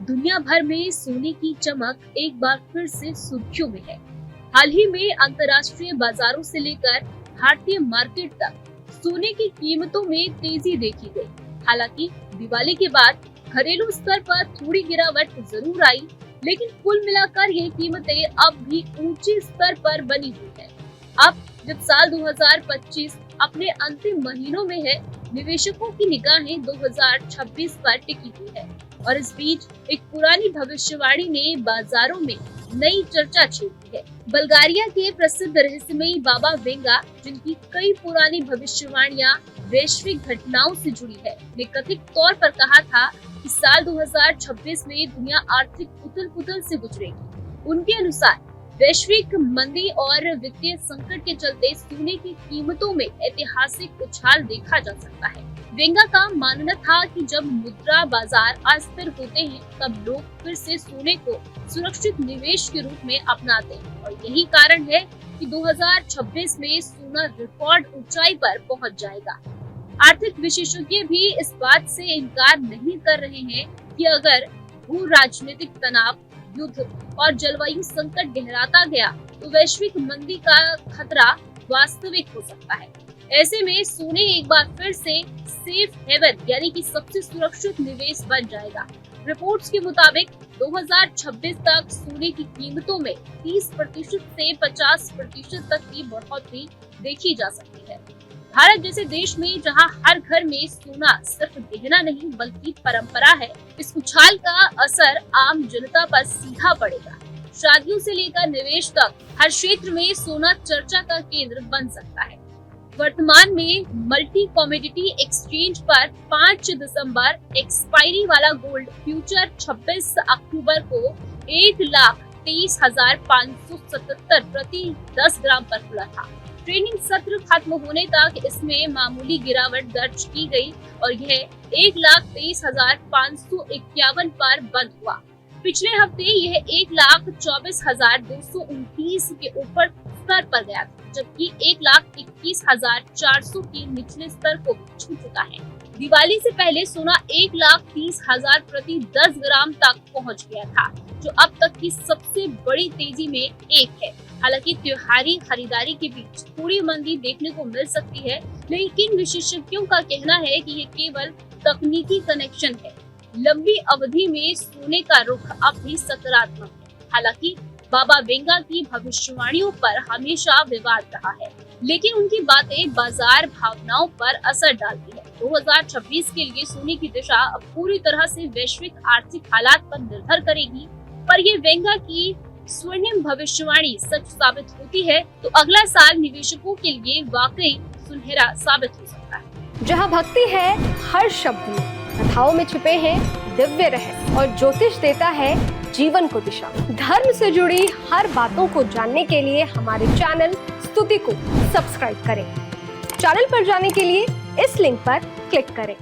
दुनिया भर में सोने की चमक एक बार फिर से सुर्खियों में है। हाल ही में अंतर्राष्ट्रीय बाजारों से लेकर भारतीय मार्केट तक सोने की कीमतों में तेजी देखी गई। हालांकि दिवाली के बाद घरेलू स्तर पर थोड़ी गिरावट जरूर आई, लेकिन कुल मिलाकर ये कीमतें अब भी ऊंचे स्तर पर बनी हुई है। अब जब साल 2025 अपने अंतिम महीनों में है, निवेशकों की निगाहें 2026 पर टिकी हुई है और इस बीच एक पुरानी भविष्यवाणी ने बाजारों में नई चर्चा छेड़ी है। बल्गारिया के प्रसिद्ध रहस्यमयी बाबा वेंगा, जिनकी कई पुरानी भविष्यवाणियां वैश्विक घटनाओं से जुड़ी है, ने कथित तौर पर कहा था कि साल 2026 में दुनिया आर्थिक उथल-पुथल से गुजरेगी। उनके अनुसार वैश्विक मंदी और वित्तीय संकट के चलते सोने की कीमतों में ऐतिहासिक उछाल देखा जा सकता है। वेंगा का मानना था कि जब मुद्रा बाजार अस्थिर होते हैं, तब लोग फिर से सोने को सुरक्षित निवेश के रूप में अपनाते हैं और यही कारण है कि 2026 में सोना रिकॉर्ड ऊंचाई पर पहुंच जाएगा। आर्थिक विशेषज्ञ भी इस बात से इनकार नहीं कर रहे हैं कि अगर भू राजनीतिक तनाव, युद्ध और जलवायु संकट गहराता गया तो वैश्विक मंदी का खतरा वास्तविक हो सकता है। ऐसे में सोने एक बार फिर से सेफ हेवन यानी कि सबसे सुरक्षित निवेश बन जाएगा। रिपोर्ट्स के मुताबिक 2026 तक सोने की कीमतों में 30% से 50% तक की बढ़ोतरी देखी जा सकती है। भारत जैसे देश में जहां हर घर में सोना सिर्फ गहना नहीं बल्कि परंपरा है, इस उछाल का असर आम जनता पर सीधा पड़ेगा। शादियों से लेकर निवेश तक हर क्षेत्र में सोना चर्चा का केंद्र बन सकता है। वर्तमान में मल्टी कमोडिटी एक्सचेंज पर 5 दिसंबर एक्सपायरी वाला गोल्ड फ्यूचर 26 अक्टूबर को 1,23,577 प्रति 10 ग्राम पर खुला था। ट्रेडिंग सत्र खत्म होने तक इसमें मामूली गिरावट दर्ज की गई और यह 1,23,551 पर बंद हुआ। पिछले हफ्ते यह 1,24,229 के ऊपर स्तर पर गया था, जबकि 1,21,400 के निचले स्तर को छू चुका है। दिवाली से पहले सोना 1,30,000 प्रति 10 ग्राम तक पहुंच गया था, जो अब तक की सबसे बड़ी तेजी में एक है। हालांकि त्योहारी खरीदारी के बीच थोड़ी मंदी देखने को मिल सकती है, लेकिन विशेषज्ञों का कहना है कि ये केवल तकनीकी कनेक्शन है। लंबी अवधि में सोने का रुख अब भी सकारात्मक है। हालांकि बाबा वेंगा की भविष्यवाणियों पर हमेशा विवाद रहा है, लेकिन उनकी बातें बाजार भावनाओं पर असर डालती है। 2026 के लिए सोने की दिशा अब पूरी तरह से वैश्विक आर्थिक हालात पर निर्भर करेगी, पर ये वेंगा की स्वर्णिम भविष्यवाणी सच साबित होती है तो अगला साल निवेशकों के लिए वाकई सुनहरा साबित हो सकता है। जहां भक्ति है हर शब्द में, कथाओं में छुपे हैं दिव्य रहस्य और ज्योतिष देता है जीवन को दिशा। धर्म से जुड़ी हर बातों को जानने के लिए हमारे चैनल स्तुति को सब्सक्राइब करें। चैनल पर जाने के लिए इस लिंक पर क्लिक करें।